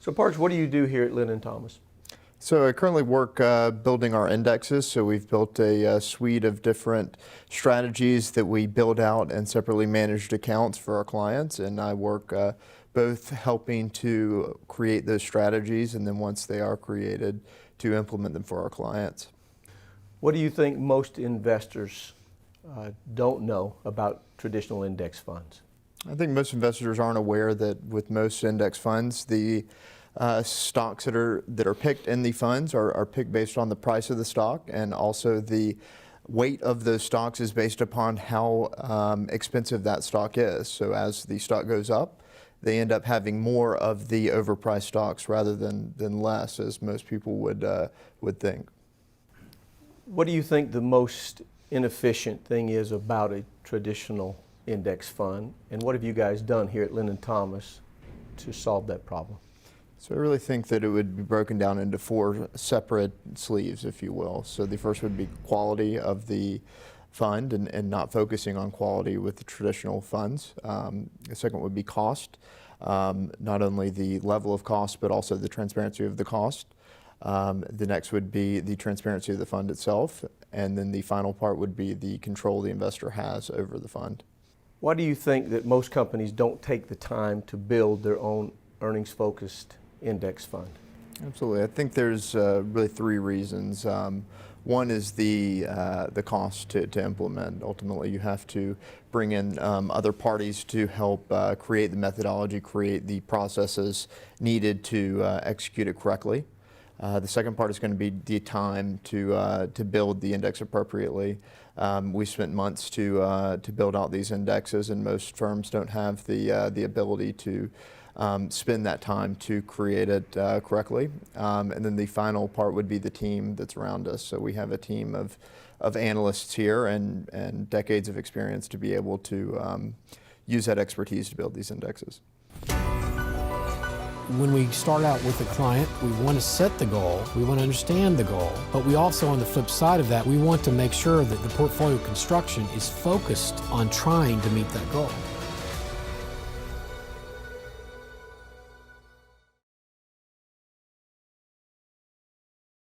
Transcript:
So Parks, what do you do here at Linden Thomas? So I currently work building our indexes. So we've built a suite of different strategies that we build out and separately managed accounts for our clients. And I work both helping to create those strategies and then once they are created, to implement them for our clients. What do you think most investors don't know about traditional index funds? I think most investors aren't aware that with most index funds, the stocks that are picked in the funds are picked based on the price of the stock, and also the weight of those stocks is based upon how expensive that stock is. So as the stock goes up, they end up having more of the overpriced stocks rather than less, as most people would think. What do you think the most inefficient thing is about a traditional index fund, and what have you guys done here at Linden Thomas to solve that problem? So I really think that it would be broken down into four separate sleeves, if you will. So the first would be quality of the fund and not focusing on quality with the traditional funds. The second would be cost, not only the level of cost, but also the transparency of the cost. The next would be the transparency of the fund itself. And then the final part would be the control the investor has over the fund. Why do you think that most companies don't take the time to build their own earnings-focused index fund? Absolutely. I think there's really three reasons. One is the cost to implement. Ultimately, you have to bring in other parties to help create the methodology, create the processes needed to execute it correctly. The second part is going to be the time to build the index appropriately. We spent months to build out these indexes, and most firms don't have the ability to spend that time to create it correctly. And then the final part would be the team that's around us. So we have a team of analysts here and decades of experience to be able to use that expertise to build these indexes. When we start out with a client, we want to set the goal, we want to understand the goal, but we also, on the flip side of that, we want to make sure that the portfolio construction is focused on trying to meet that goal.